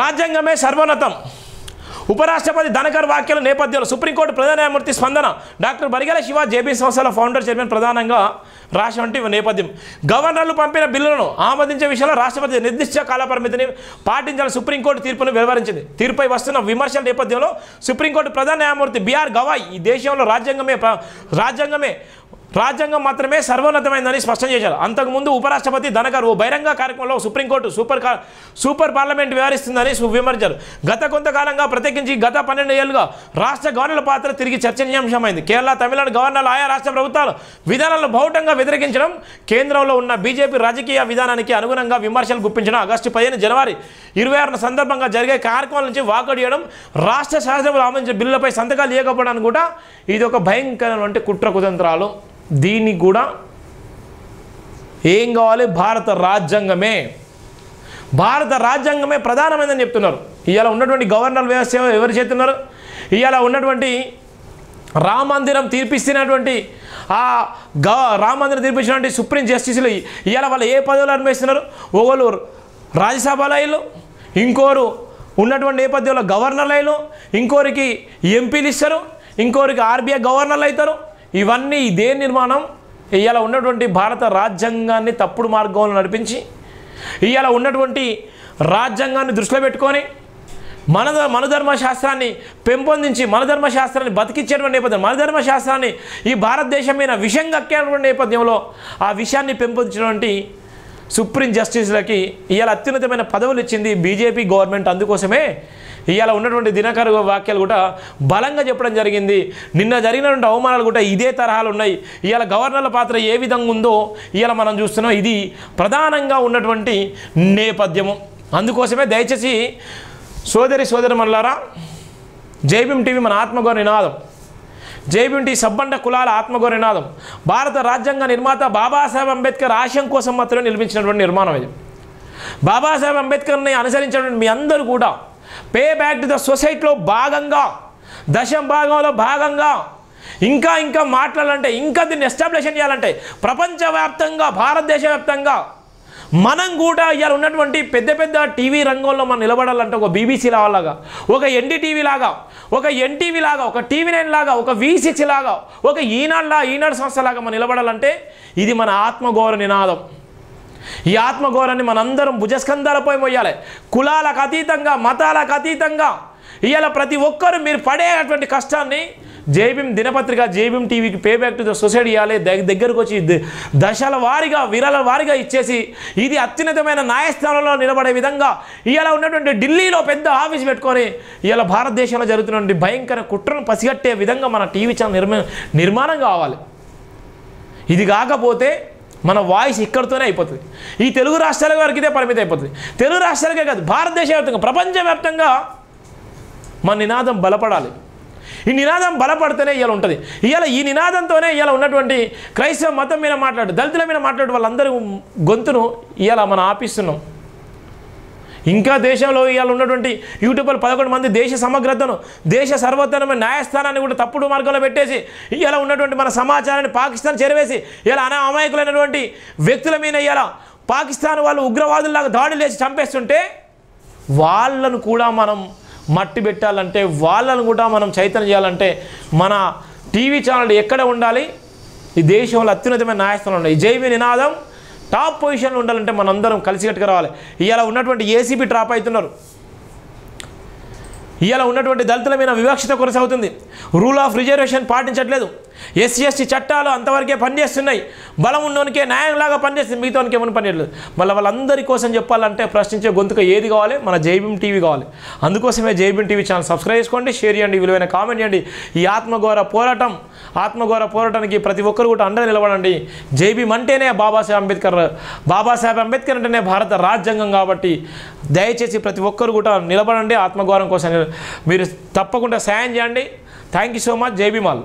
రాజ్యాంగమే సర్వోన్నతం. ఉపరాష్ట్రపతి ధనకర్ వ్యాఖ్యల నేపథ్యంలో సుప్రీంకోర్టు ప్రధాన న్యాయమూర్తి స్పందన. డాక్టర్ బరిగెల శివ జేబీ సంస్థల ఫౌండర్ చైర్మన్ ప్రధానంగా రాసినటువంటి నేపథ్యం. గవర్నర్లు పంపిన బిల్లులను ఆమోదించే విషయంలో రాష్ట్రపతి నిర్దిష్ట కాలపరిమితిని పాటించాలని సుప్రీంకోర్టు తీర్పును వివరించింది. తీర్పుపై వస్తున్న విమర్శల నేపథ్యంలో సుప్రీంకోర్టు ప్రధాన న్యాయమూర్తి బిఆర్ గవాయ్ ఈ దేశంలో రాజ్యాంగం మాత్రమే సర్వోన్నతమైందని స్పష్టం చేశారు. అంతకుముందు ఉపరాష్ట్రపతి ధనకర్ ఓ బహిరంగ కార్యక్రమంలో సుప్రీంకోర్టు సూపర్ పార్లమెంట్ వ్యవహరిస్తుందని విమర్శించారు. గత కొంతకాలంగా ప్రత్యేకించి గత 12 ఏళ్లుగా రాష్ట్ర గవర్నర్ల పాత్ర తిరిగి చర్చనీయాంశమైంది. కేరళ, తమిళనాడు గవర్నర్లు ఆయా రాష్ట్ర ప్రభుత్వాల విధానాలను బౌటంగా వ్యతిరేకించడం, కేంద్రంలో ఉన్న బీజేపీ రాజకీయ విధానానికి అనుగుణంగా విమర్శలు గుప్పించడం, ఆగస్టు 15 జనవరి 26 సందర్భంగా జరిగే కార్యక్రమాల నుంచి వాకౌట్ చేయడం, రాష్ట్ర శాసనసభలో ఆమోదించిన బిల్లులపై సంతకాలు లేకపోవడానికి కూడా ఇది ఒక భయంకరమైన కుట్ర కుతంత్రాలు. దీనికి కూడా ఏం కావాలి? భారత రాజ్యాంగమే ప్రధానమైనదని చెప్తున్నారు. ఇవాళ ఉన్నటువంటి గవర్నర్ వ్యవస్థ ఎవరు చేస్తున్నారు? ఇవాళ ఉన్నటువంటి రామ మందిరం తీర్పిస్తున్నటువంటి సుప్రీం జస్టిసులు ఇవాళ వాళ్ళు ఏ పదవులు అనుభవిస్తున్నారు? ఒకరు రాజ్యసభలో, ఇంకోరు ఉన్నటువంటి నేపథ్యంలో గవర్నర్లు, ఇంకోరికి ఎంపీలు ఇస్తారు, ఇంకోరికి ఆర్బీఐ గవర్నర్లు అవుతారు. ఇవన్నీ ఇదే నిర్మాణం. ఇవాళ ఉన్నటువంటి భారత రాజ్యాంగాన్ని తప్పుడు మార్గంలో నడిపించి ఇవాళ ఉన్నటువంటి రాజ్యాంగాన్ని దృష్టిలో పెట్టుకొని మనధర్మశాస్త్రాన్ని పెంపొందించి మనధర్మశాస్త్రాన్ని బతికించేటువంటి నేపథ్యం, మనధర్మశాస్త్రాన్ని ఈ భారతదేశం మీద విషం కక్కేటువంటి నేపథ్యంలో ఆ విషయాన్ని పెంపొందించినటువంటి సుప్రీం జస్టిస్లకి ఇవాళ అత్యున్నతమైన పదవులు ఇచ్చింది బీజేపీ గవర్నమెంట్. అందుకోసమే ఇవాళ ఉన్నటువంటి దినకర్ వ్యాఖ్యలు కూడా బలంగా చెప్పడం జరిగింది. నిన్న జరిగినటువంటి అవమానాలు కూడా ఇదే తరహాలు ఉన్నాయి. ఇవాళ గవర్నర్ల పాత్ర ఏ విధంగా ఉందో ఇవాళ మనం చూస్తున్నాం. ఇది ప్రధానంగా ఉన్నటువంటి నేపథ్యము. అందుకోసమే దయచేసి సోదరిమణులారా, జైభీం టీవీ మన ఆత్మగౌరవ నినాదం, జైభీం టీవీ సబ్బండ కులాల ఆత్మగౌరవ నినాదం. భారత రాజ్యాంగ నిర్మాత బాబాసాహెబ్ అంబేద్కర్ ఆశయం కోసం మాత్రమే నిర్మించినటువంటి నిర్మాణం ఇది. బాబాసాహెబ్ అంబేద్కర్ని అనుసరించినటువంటి మీ అందరూ కూడా పే బ్యాక్ టు ద సొసైటీలో భాగంగా, దశం భాగంలో భాగంగా ఇంకా మాట్లాడాలంటే, ఇంకా దీన్ని ఎస్టాబ్లిష్ చేయాలంటే ప్రపంచవ్యాప్తంగా, భారతదేశ వ్యాప్తంగా మనం కూడా ఇవాళ ఉన్నటువంటి పెద్ద టీవీ రంగంలో మనం నిలబడాలంటే ఒక బీబీసీ లాగా, ఒక ఎన్డీటీవీ లాగా, ఒక ఎన్టీవీ లాగా, ఒక టీవీ9 లాగా, ఒక V6 లాగా, ఒక ఈనాడు సంస్థ లాగా మనం నిలబడాలంటే ఇది మన ఆత్మగౌరవ నినాదం. ఈ ఆత్మగౌరవాన్ని మనందరం భుజస్కంధాలపై మొయ్యాలి. కులాలకు అతీతంగా, మతాలకు అతీతంగా ఇవాళ ప్రతి ఒక్కరూ మీరు పడేటువంటి కష్టాన్ని జైభీం దినపత్రిక, జైభీం టీవీకి pay back to the society ఇవ్వాలి. దగ్గరకు వచ్చి దశల వారీగా, విరల వారీగా ఇచ్చేసి ఇది అత్యున్నతమైన న్యాయస్థానంలో నిలబడే విధంగా ఇవాళ ఉన్నటువంటి ఢిల్లీలో పెద్ద ఆఫీస్ పెట్టుకొని ఇవాళ భారతదేశంలో జరుగుతున్నటువంటి భయంకర కుట్రను పసిగట్టే విధంగా మన టీవీ ఛానల్ నిర్మాణం కావాలి. ఇది కాకపోతే మన వాయిస్ ఇక్కడితోనే అయిపోతుంది. ఈ తెలుగు రాష్ట్రాల వరకు ఇదే పరిమితి అయిపోతుంది. తెలుగు రాష్ట్రాలకే కాదు, భారతదేశ వ్యాప్తంగా, ప్రపంచవ్యాప్తంగా మన నినాదం బలపడాలి. ఈ నినాదం బలపడితేనే ఇవాళ ఉంటుంది. ఇవాళ ఈ నినాదంతోనే ఇవాళ ఉన్నటువంటి క్రైస్తవ మతం మీద మాట్లాడు, దళితుల మీద మాట్లాడు వాళ్ళందరూ గొంతును ఇవాళ మనం ఆపిస్తున్నాం. ఇంకా దేశంలో ఇవాళ ఉన్నటువంటి యూట్యూబర్లు 11 మంది దేశ సమగ్రతను, దేశ సర్వోత్తరమైన న్యాయస్థానాన్ని కూడా తప్పుడు మార్గంలో పెట్టేసి ఇవాళ ఉన్నటువంటి మన సమాచారాన్ని పాకిస్తాన్ చేరవేసి ఇలా అమాయకులైనటువంటి వ్యక్తుల మీద ఇవాళ పాకిస్తాన్ వాళ్ళు ఉగ్రవాదుల్లాగా దాడులు చేసి చంపేస్తుంటే వాళ్ళను కూడా మనం మట్టి పెట్టాలంటే, వాళ్ళను కూడా మనం చైతన్యం చేయాలంటే మన టీవీ ఛానల్ ఎక్కడ ఉండాలి? ఈ దేశంలో అత్యున్నతమైన న్యాయస్థానం ఉండాలి. ఈ జైభీం నినాదం టాప్ పొజిషన్లో ఉండాలంటే మనందరం కలిసికట్టుగా రావాలి. ఇవాళ ఉన్నటువంటి ఏసీబీ డ్రాప్ అవుతున్నారు. ఇవాళ ఉన్నటువంటి దళితుల మీద వివక్షత కొనసాగుతుంది. Rule of reservation పాటించట్లేదు. SC/ST చట్టాలు అంతవరకే పనిచేస్తున్నాయి. బలం ఉన్నోనికే న్యాయంలాగా పనిచేస్తుంది, మిగతానికి ఏమైనా పనిచేయట్లేదు. మళ్ళీ వాళ్ళందరి కోసం చెప్పాలంటే ప్రశ్నించే గొంతుక ఏది కావాలి? మన జైభీం టీవీ కావాలి. అందుకోసమే జైభీం టీవీ ఛానల్ సబ్స్క్రైబ్ చేసుకోండి, షేర్ చేయండి, విలువైన కామెంట్ చేయండి. ఈ ఆత్మగౌరవ పోరాటానికి ప్రతి ఒక్కరు కూడా అండగా నిలబడండి. జైభీం అంటేనే బాబాసాహెబ్ అంబేద్కర్ అంటేనే భారత రాజ్యాంగం. కాబట్టి దయచేసి ప్రతి ఒక్కరు కూడా నిలబడండి. ఆత్మగౌరవం కోసం మీరు తప్పకుండా సాయం చేయండి. Thank you so much. జై భీమ్ ఆల్.